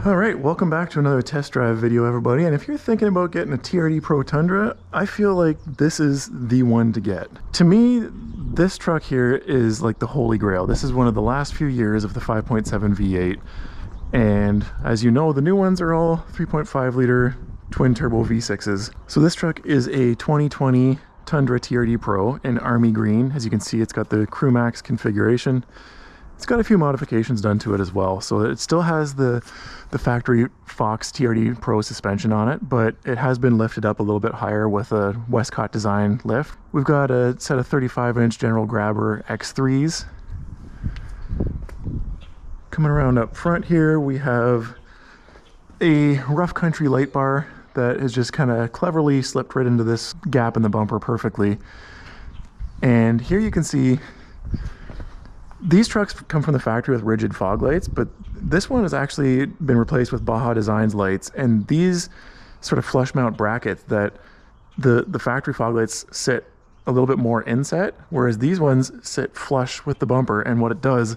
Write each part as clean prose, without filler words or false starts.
All right, welcome back to another test drive video, everybody. And if you're thinking about getting a TRD Pro Tundra, I feel like this is the one to get. To me, this truck here is like the holy grail. This is one of the last few years of the 5.7 V8. And as you know, the new ones are all 3.5 liter twin turbo V6s. So this truck is a 2020 Tundra TRD Pro in army green. As you can see, it's got the Crew Max configuration. It's got a few modifications done to it as well. So it still has the factory Fox TRD Pro suspension on it, but it has been lifted up a little bit higher with a Westcott design lift. We've got a set of 35-inch General Grabber X3s. Coming around up front here, we have a rough country light bar that is just kind of cleverly slipped right into this gap in the bumper perfectly. And here you can see these trucks come from the factory with rigid fog lights, but this one has actually been replaced with Baja Designs lights, and these sort of flush mount brackets that the factory fog lights sit a little bit more inset, whereas these ones sit flush with the bumper, and what it does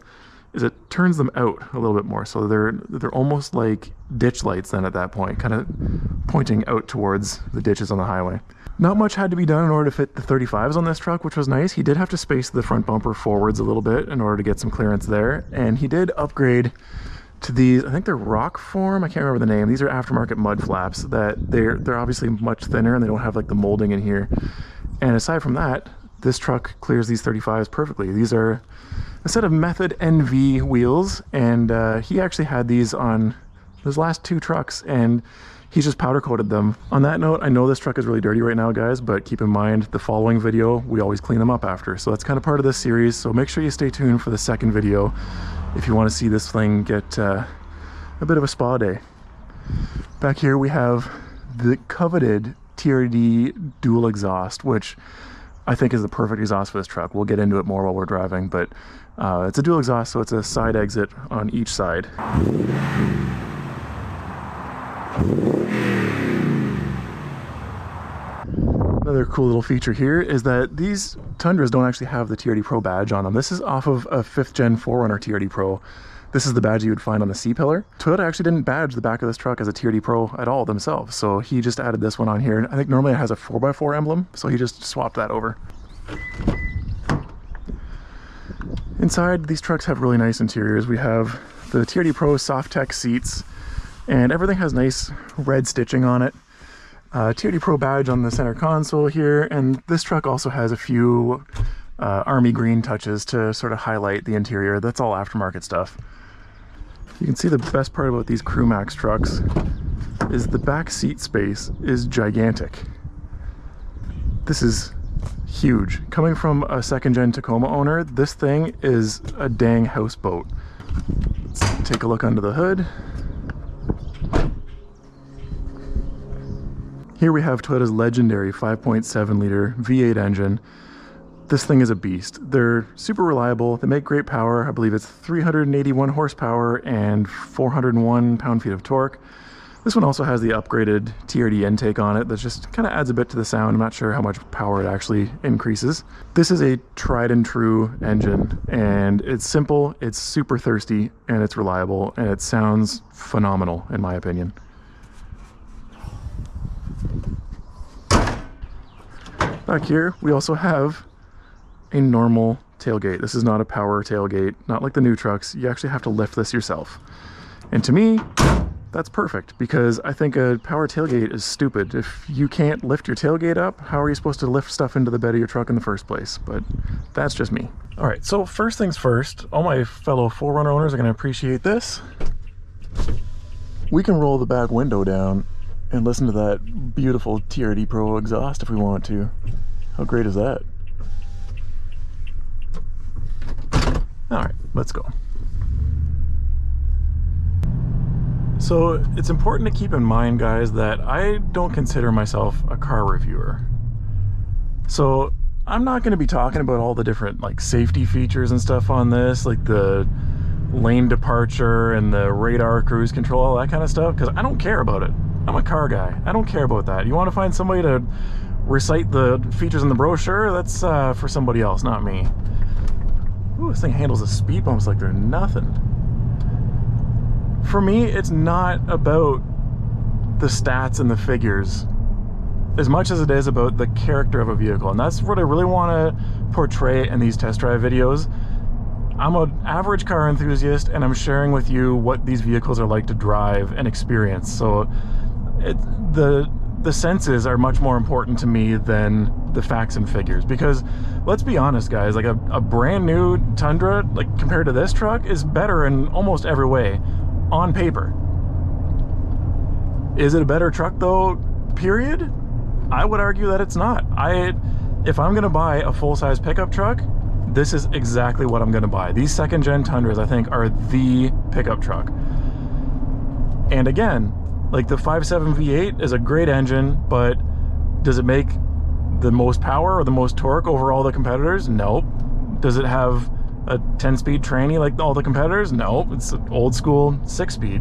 is it turns them out a little bit more. So they're almost like ditch lights then at that point, kind of pointing out towards the ditches on the highway. Not much had to be done in order to fit the 35s on this truck, which was nice. He did have to space the front bumper forwards a little bit in order to get some clearance there. And he did upgrade to these, I think they're rock form, I can't remember the name. These are aftermarket mud flaps that they're obviously much thinner and they don't have like the molding in here. And aside from that, this truck clears these 35s perfectly. These are a set of Method NV wheels, and he actually had these on his last two trucks, and he's just powder coated them. On that note, I know this truck is really dirty right now, guys, but keep in mind the following video, we always clean them up after. So that's kind of part of this series. So make sure you stay tuned for the second video if you want to see this thing get a bit of a spa day. Back here we have the coveted TRD dual exhaust, which I think is the perfect exhaust for this truck. We'll get into it more while we're driving, but it's a dual exhaust, so it's a side exit on each side. Another cool little feature here is that these Tundras don't actually have the TRD Pro badge on them. This is off of a 5th gen 4Runner TRD Pro. This is the badge you would find on the C-pillar. Toyota actually didn't badge the back of this truck as a TRD Pro at all themselves, so he just added this one on here. And I think normally it has a 4x4 emblem, so he just swapped that over. Inside, these trucks have really nice interiors. We have the TRD Pro Soft-Tech seats, and everything has nice red stitching on it. TRD Pro badge on the center console here, and this truck also has a few army green touches to sort of highlight the interior. That's all aftermarket stuff. You can see the best part about these Crew Max trucks is the back seat space is gigantic. This is huge. Coming from a 2nd gen Tacoma owner, this thing is a dang houseboat. Let's take a look under the hood. Here we have Toyota's legendary 5.7 liter V8 engine. This thing is a beast. They're super reliable. They make great power. I believe it's 381 horsepower and 401 pound-feet of torque. This one also has the upgraded TRD intake on it that just kind of adds a bit to the sound. I'm not sure how much power it actually increases. This is a tried and true engine, and it's simple, it's super thirsty, and it's reliable, and it sounds phenomenal in my opinion. Back here, we also have a normal tailgate. This is not a power tailgate, not like the new trucks. You actually have to lift this yourself. And to me, that's perfect, because I think a power tailgate is stupid. If you can't lift your tailgate up, how are you supposed to lift stuff into the bed of your truck in the first place? But that's just me. All right, so first things first, all my fellow 4Runner owners are gonna appreciate this. We can roll the back window down and listen to that beautiful TRD Pro exhaust if we want to. How great is that? All right, let's go. So it's important to keep in mind, guys, that I don't consider myself a car reviewer. So I'm not going to be talking about all the different like safety features and stuff on this, like the lane departure and the radar cruise control, all that kind of stuff, because I don't care about it. I'm a car guy. I don't care about that. You want to find somebody to recite the features in the brochure? That's for somebody else, not me. Ooh, this thing handles the speed bumps like they're nothing. for me, it's not about the stats and the figures as much as it is about the character of a vehicle. And that's what I really want to portray in these test drive videos. I'm an average car enthusiast, and I'm sharing with you what these vehicles are like to drive and experience. So the senses are much more important to me than the facts and figures, because let's be honest, guys, like a brand new Tundra, like compared to this truck, is better in almost every way on paper. Is it a better truck though, period? I would argue that it's not. If I'm gonna buy a full-size pickup truck, this is exactly what I'm gonna buy. These second-gen Tundras, I think, are the pickup truck. And again, like the 5.7 V8 is a great engine, but does it make the most power or the most torque over all the competitors? Nope. Does it have a 10-speed tranny like all the competitors? Nope. It's an old school 6-speed.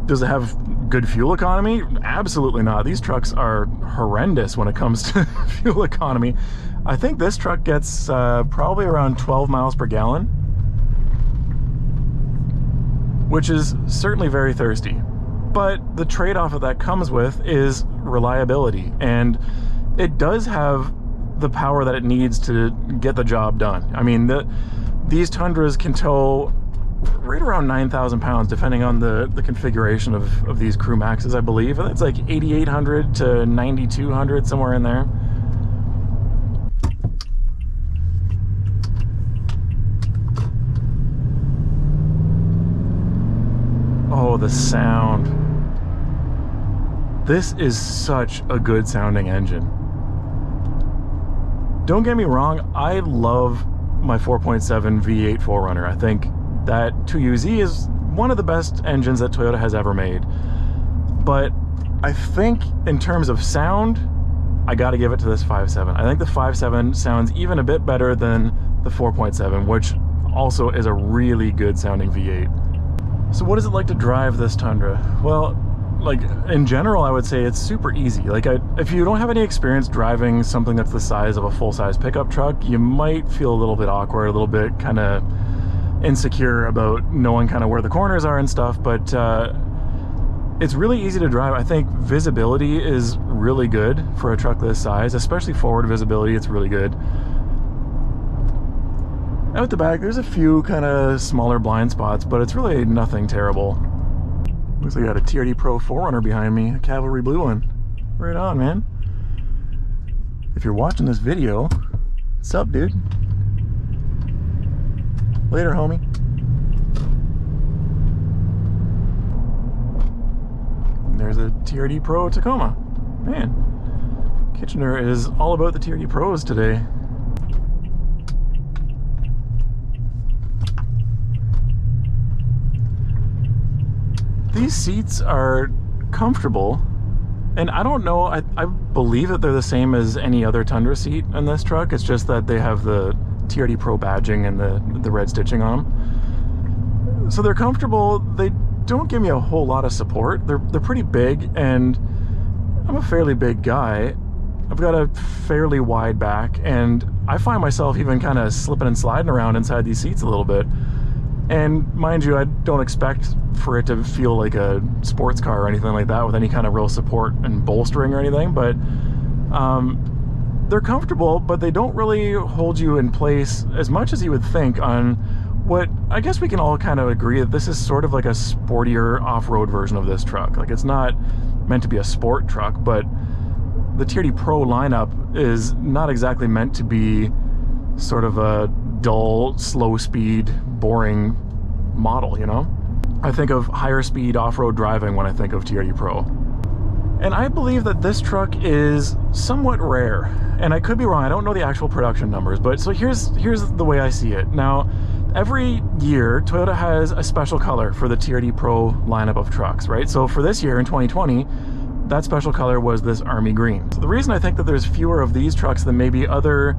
Does it have good fuel economy? Absolutely not. These trucks are horrendous when it comes to fuel economy. I think this truck gets probably around 12 miles per gallon, which is certainly very thirsty. But the trade-off that comes with is reliability, and it does have the power that it needs to get the job done. I mean, these Tundras can tow right around 9,000 pounds, depending on the configuration of these Crew Maxes, I believe. It's like 8,800 to 9,200, somewhere in there. Oh, the sound. This is such a good sounding engine. Don't get me wrong, I love my 4.7 V8 4Runner. I think that 2UZ is one of the best engines that Toyota has ever made. But I think in terms of sound, I gotta give it to this 5.7. I think the 5.7 sounds even a bit better than the 4.7, which also is a really good sounding V8. So what is it like to drive this Tundra? Well, like in general, I would say it's super easy. Like if you don't have any experience driving something that's the size of a full-size pickup truck, you might feel a little bit awkward, a little bit kind of insecure about knowing kind of where the corners are and stuff, but it's really easy to drive. I think visibility is really good for a truck this size, especially forward visibility. It's really good. Out the back, there's a few kind of smaller blind spots, but it's really nothing terrible. Looks like I got a TRD Pro 4Runner behind me, a Cavalry blue one. Right on, man. If you're watching this video, what's up, dude? Later, homie. And there's a TRD Pro Tacoma. Man, Kitchener is all about the TRD Pros today. These seats are comfortable, and I don't know, I believe that they're the same as any other Tundra seat in this truck. It's just that they have the TRD Pro badging and the red stitching on them. So they're comfortable. They don't give me a whole lot of support. They're pretty big, and I'm a fairly big guy. I've got a fairly wide back, and I find myself even kind of slipping and sliding around inside these seats a little bit. And mind you, I don't expect for it to feel like a sports car or anything like that with any kind of real support and bolstering or anything, but they're comfortable, but they don't really hold you in place as much as you would think on what I guess we can all kind of agree that this is sort of like a sportier off-road version of this truck. Like, it's not meant to be a sport truck, but the TRD Pro lineup is not exactly meant to be sort of a dull, slow speed, boring model, you know? I think of higher speed off-road driving when I think of TRD Pro. And I believe that this truck is somewhat rare. And I could be wrong, I don't know the actual production numbers, but so here's the way I see it. Now, every year, Toyota has a special color for the TRD Pro lineup of trucks, right? So for this year, in 2020, that special color was this army green. So the reason I think that there's fewer of these trucks than maybe other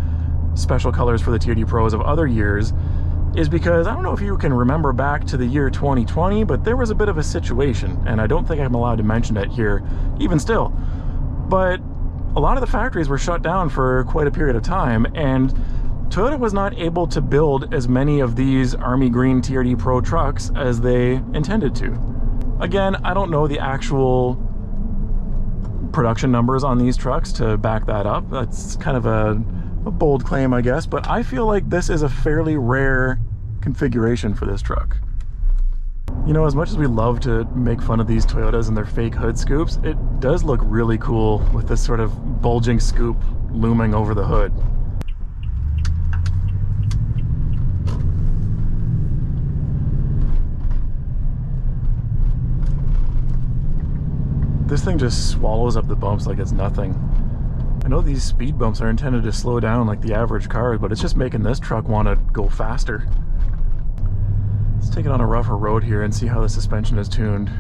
special colors for the TRD Pros of other years is because I don't know if you can remember back to the year 2020, but there was a bit of a situation, and I don't think I'm allowed to mention it here even still, but a lot of the factories were shut down for quite a period of time, and Toyota was not able to build as many of these Army Green TRD Pro trucks as they intended to. Again, I don't know the actual production numbers on these trucks to back that up. That's kind of a bold claim, I guess, but I feel like this is a fairly rare configuration for this truck. You know, as much as we love to make fun of these Toyotas and their fake hood scoops, it does look really cool with this sort of bulging scoop looming over the hood. This thing just swallows up the bumps like it's nothing. I know these speed bumps are intended to slow down like the average car, but it's just making this truck want to go faster. Let's take it on a rougher road here and see how the suspension is tuned.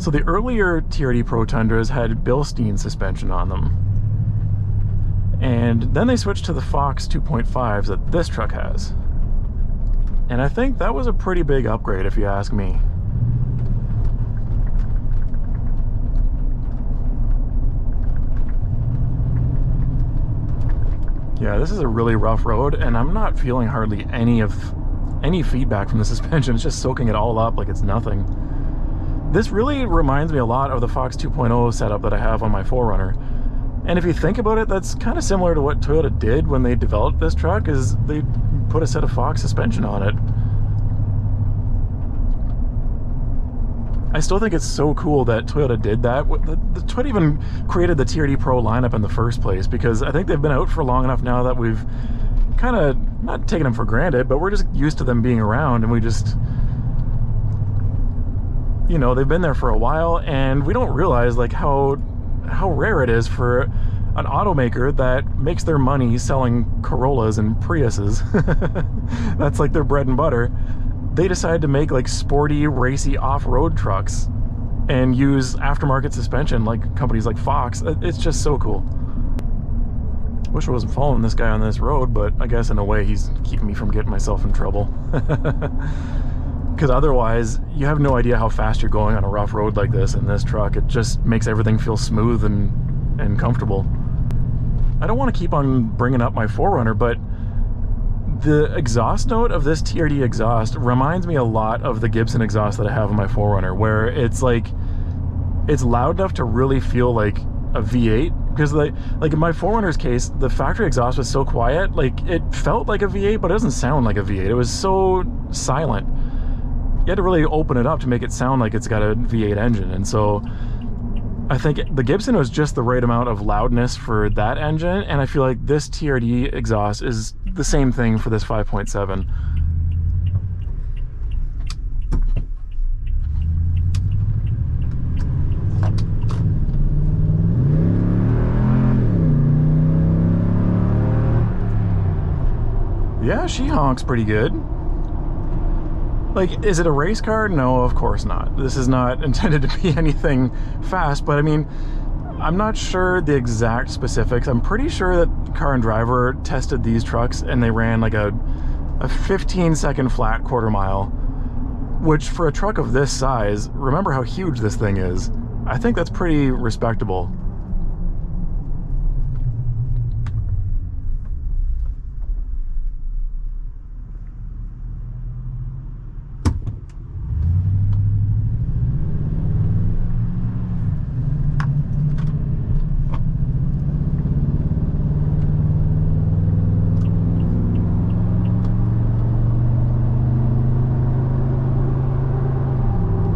So the earlier TRD Pro Tundras had Bilstein suspension on them. And then they switched to the Fox 2.5s that this truck has. And I think that was a pretty big upgrade if you ask me. Yeah, this is a really rough road, and I'm not feeling hardly any feedback from the suspension. It's just soaking it all up like it's nothing. This really reminds me a lot of the Fox 2.0 setup that I have on my 4Runner. And if you think about it, that's kind of similar to what Toyota did when they developed this truck, is they put a set of Fox suspension on it. I still think it's so cool that Toyota did that. Toyota even created the TRD Pro lineup in the first place, because I think they've been out for long enough now that we've kind of not taken them for granted, but we're just used to them being around, and we just, you know, they've been there for a while, and we don't realize like how rare it is for an automaker that makes their money selling Corollas and Priuses. That's like their bread and butter. They decided to make like sporty, racy off-road trucks and use aftermarket suspension like companies like Fox. It's just so cool. Wish I wasn't following this guy on this road, but I guess in a way he's keeping me from getting myself in trouble. Because otherwise, you have no idea how fast you're going on a rough road like this in this truck. It just makes everything feel smooth and comfortable. I don't want to keep on bringing up my 4Runner, but the exhaust note of this TRD exhaust reminds me a lot of the Gibson exhaust that I have on my 4Runner, where it's like, it's loud enough to really feel like a V8. Because like in my 4Runner's case, the factory exhaust was so quiet, like it felt like a V8, but it doesn't sound like a V8. It was so silent. You had to really open it up to make it sound like it's got a V8 engine. And so I think the Gibson was just the right amount of loudness for that engine, and I feel like this TRD exhaust is the same thing for this 5.7. Yeah, she honks pretty good. Like, is it a race car? No, of course not. This is not intended to be anything fast, but I mean, I'm not sure the exact specifics. I'm pretty sure that Car and Driver tested these trucks and they ran like a 15-second flat quarter mile, which for a truck of this size, remember how huge this thing is, I think that's pretty respectable.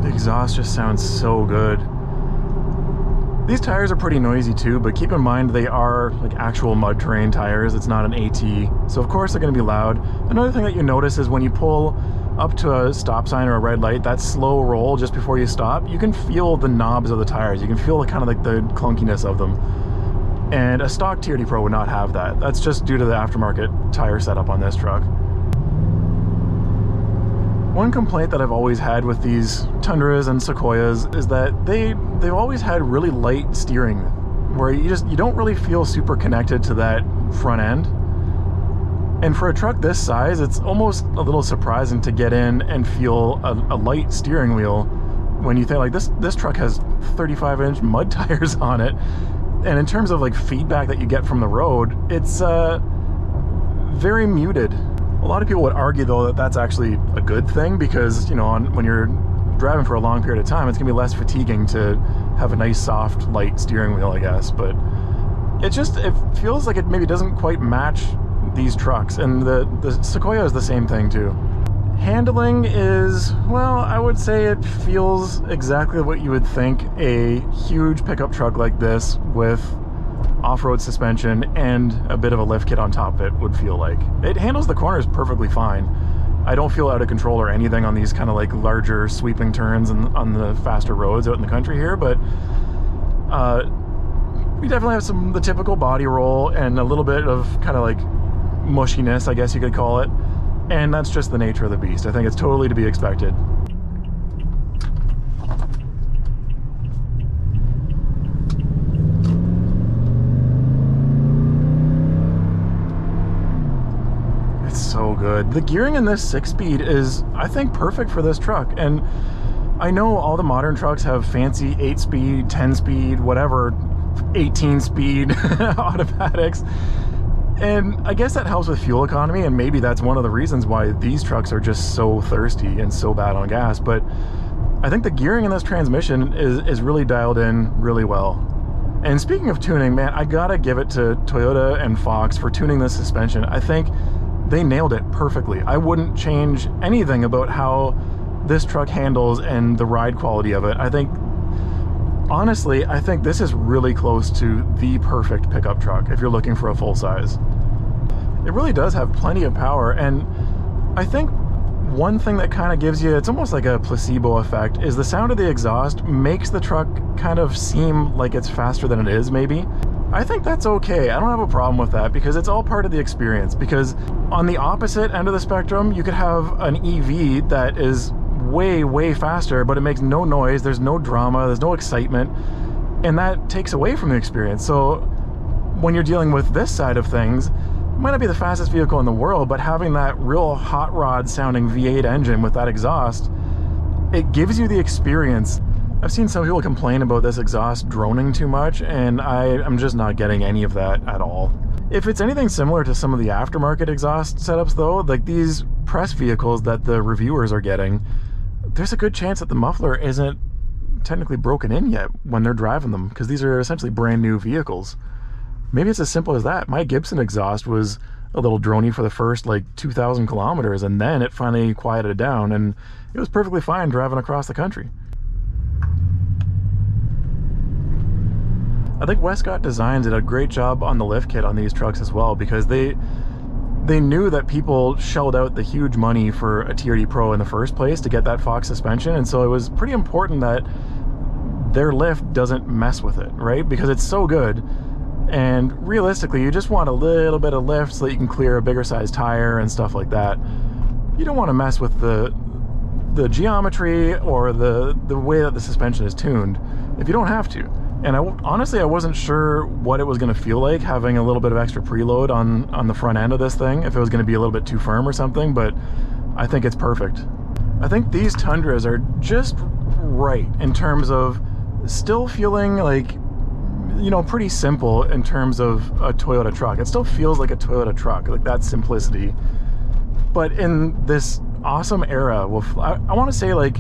Exhaust just sounds so good. These tires are pretty noisy too, but keep in mind they are like actual mud terrain tires. It's not an AT, so of course they're going to be loud. Another thing that you notice is when you pull up to a stop sign or a red light, that slow roll just before you stop, you can feel the knobs of the tires. You can feel kind of like the clunkiness of them. And a stock TRD Pro would not have that. That's just due to the aftermarket tire setup on this truck. One complaint that I've always had with these Tundras and Sequoias is that they've always had really light steering, where you don't really feel super connected to that front end. And for a truck this size, it's almost a little surprising to get in and feel a light steering wheel when you think like this truck has 35-inch mud tires on it, And in terms of like feedback that you get from the road, it's very muted. A lot of people would argue though that that's actually a good thing, because, you know, when you're driving for a long period of time, it's gonna be less fatiguing to have a nice soft light steering wheel, I guess. But it feels like it maybe doesn't quite match these trucks, and the Sequoia is the same thing too. Handling is, well, I would say it feels exactly what you would think a huge pickup truck like this with off-road suspension and a bit of a lift kit on top of it would feel like. It handles the corners perfectly fine. I don't feel out of control or anything on these kind of like larger sweeping turns and on the faster roads out in the country here, but we definitely have the typical body roll and a little bit of kind of like mushiness, I guess you could call it. And that's just the nature of the beast. I think it's totally to be expected. It's so good. The gearing in this 6-speed is, I think, perfect for this truck. And I know all the modern trucks have fancy 8-speed, 10-speed, whatever, 18-speed automatics. And I guess that helps with fuel economy, and maybe that's one of the reasons why these trucks are just so thirsty and so bad on gas. But I think the gearing in this transmission is really dialed in really well. And speaking of tuning, man, I gotta give it to Toyota and Fox for tuning this suspension. I think they nailed it perfectly. I wouldn't change anything about how this truck handles and the ride quality of it. Honestly, I think this is really close to the perfect pickup truck if you're looking for a full size. It really does have plenty of power, and I think one thing that kind of gives you, it's almost like a placebo effect, is the sound of the exhaust makes the truck kind of seem like it's faster than it is, maybe. I think that's okay. I don't have a problem with that, because it's all part of the experience. Because on the opposite end of the spectrum, you could have an EV that is way faster, but it makes no noise, there's no drama, there's no excitement, and that takes away from the experience. So when you're dealing with this side of things, it might not be the fastest vehicle in the world, but having that real hot rod sounding V8 engine with that exhaust, it gives you the experience. I've seen some people complain about this exhaust droning too much, and I'm just not getting any of that at all. If it's anything similar to some of the aftermarket exhaust setups though, like these press vehicles that the reviewers are getting, there's a good chance that the muffler isn't technically broken in yet when they're driving them, because these are essentially brand new vehicles. Maybe it's as simple as that. My Gibson exhaust was a little drony for the first like 2,000 kilometers, and then it finally quieted down, and it was perfectly fine driving across the country. I think Westcott Designs did a great job on the lift kit on these trucks as well, because they knew that people shelled out the huge money for a TRD Pro in the first place to get that Fox suspension, and so it was pretty important that their lift doesn't mess with it, right? Because it's so good, and realistically you just want a little bit of lift so that you can clear a bigger size tire and stuff like that. You don't want to mess with the geometry or the way that the suspension is tuned if you don't have to. And honestly, I wasn't sure what it was going to feel like having a little bit of extra preload on the front end of this thing, if it was going to be a little bit too firm or something, but I think it's perfect. I think these Tundras are just right in terms of still feeling like, you know, pretty simple in terms of a Toyota truck. It still feels like a Toyota truck, like that simplicity. But in this awesome era, I want to say like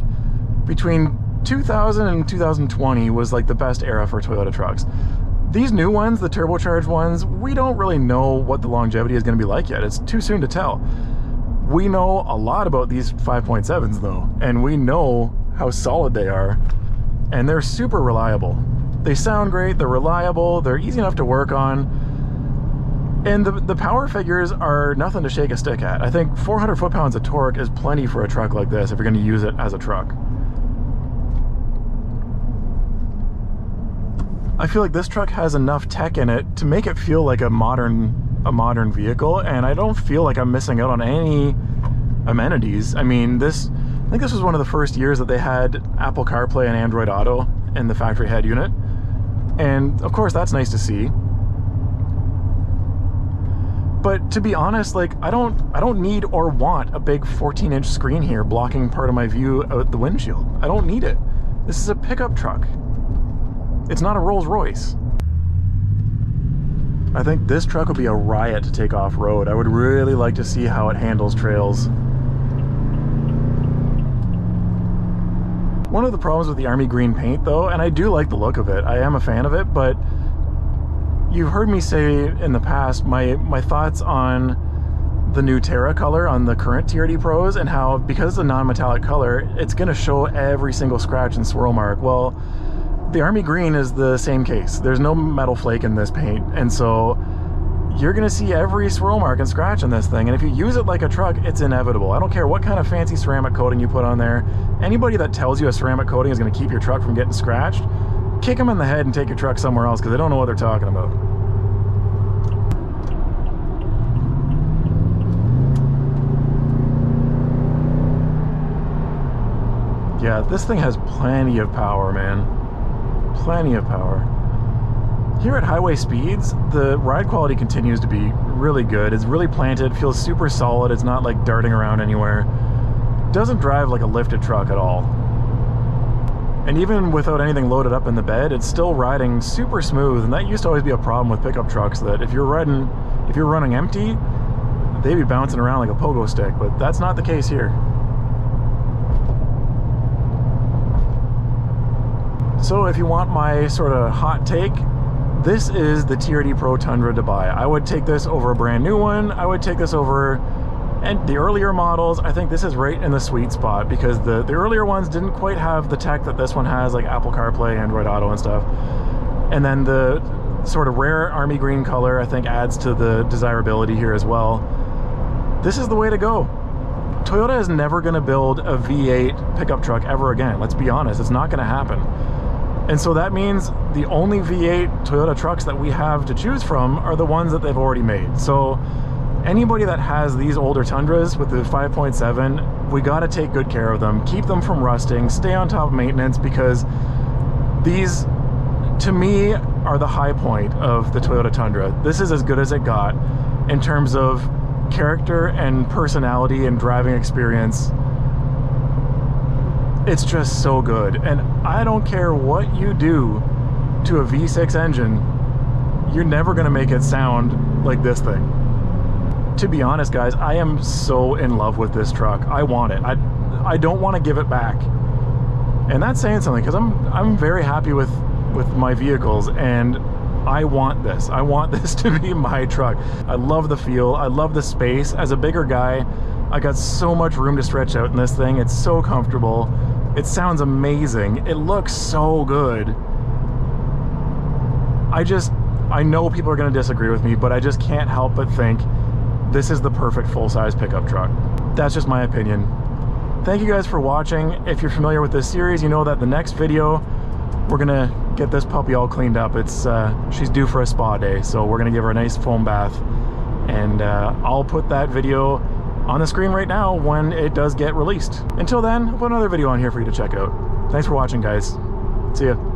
between 2000 and 2020 was like the best era for Toyota trucks. These new ones, the turbocharged ones, we don't really know what the longevity is going to be like yet. It's too soon to tell. We know a lot about these 5.7s though, and we know how solid they are, and they're super reliable. They sound great, they're reliable, they're easy enough to work on, and the power figures are nothing to shake a stick at. I think 400 foot-pounds of torque is plenty for a truck like this if you're going to use it as a truck. I feel like this truck has enough tech in it to make it feel like a modern vehicle, and I don't feel like I'm missing out on any amenities. I mean, I think this was one of the first years that they had Apple CarPlay and Android Auto in the factory head unit, and of course that's nice to see. But to be honest, like I don't need or want a big 14-inch screen here blocking part of my view out the windshield. I don't need it. This is a pickup truck. It's not a Rolls Royce. I think this truck would be a riot to take off-road. I would really like to see how it handles trails. One of the problems with the army green paint though, and I do like the look of it, I am a fan of it, but you've heard me say in the past my thoughts on the new Terra color on the current TRD Pros, and how because it's a non-metallic color, it's going to show every single scratch and swirl mark. Well, the army green is the same case. There's no metal flake in this paint, and so you're going to see every swirl mark and scratch in this thing. And if you use it like a truck, it's inevitable. I don't care what kind of fancy ceramic coating you put on there. Anybody that tells you a ceramic coating is going to keep your truck from getting scratched, kick them in the head and take your truck somewhere else, because they don't know what they're talking about. Yeah, this thing has plenty of power, man. Plenty of power. Here at highway speeds, the ride quality continues to be really good. It's really planted, feels super solid. It's not like darting around anywhere. Doesn't drive like a lifted truck at all. And even without anything loaded up in the bed, it's still riding super smooth. And that used to always be a problem with pickup trucks, that if you're running empty, they'd be bouncing around like a pogo stick, but that's not the case here. So if you want my sort of hot take, this is the TRD Pro Tundra to buy. I would take this over a brand new one. I would take this over and the earlier models. I think this is right in the sweet spot, because the earlier ones didn't quite have the tech that this one has, like Apple CarPlay, Android Auto and stuff. And then the sort of rare army green color I think adds to the desirability here as well. This is the way to go. Toyota is never going to build a V8 pickup truck ever again. Let's be honest, it's not going to happen. And so that means the only V8 Toyota trucks that we have to choose from are the ones that they've already made. So anybody that has these older Tundras with the 5.7, we got to take good care of them, keep them from rusting, stay on top of maintenance, because these, to me, are the high point of the Toyota Tundra. This is as good as it got in terms of character and personality and driving experience. It's just so good. And I don't care what you do to a V6 engine, you're never going to make it sound like this thing. To be honest, guys, I am so in love with this truck. I want it. I don't want to give it back. And that's saying something, because I'm very happy with my vehicles, and I want this. I want this to be my truck. I love the feel. I love the space. As a bigger guy, I got so much room to stretch out in this thing. It's so comfortable. It sounds amazing. It looks so good. I know people are going to disagree with me, but I just can't help but think this is the perfect full-size pickup truck. That's just my opinion. Thank you guys for watching. If you're familiar with this series, you know that the next video, we're going to get this puppy all cleaned up. She's due for a spa day, so we're going to give her a nice foam bath. And I'll put that video on the screen right now when it does get released. Until then, I'll put another video on here for you to check out. Thanks for watching, guys. See ya.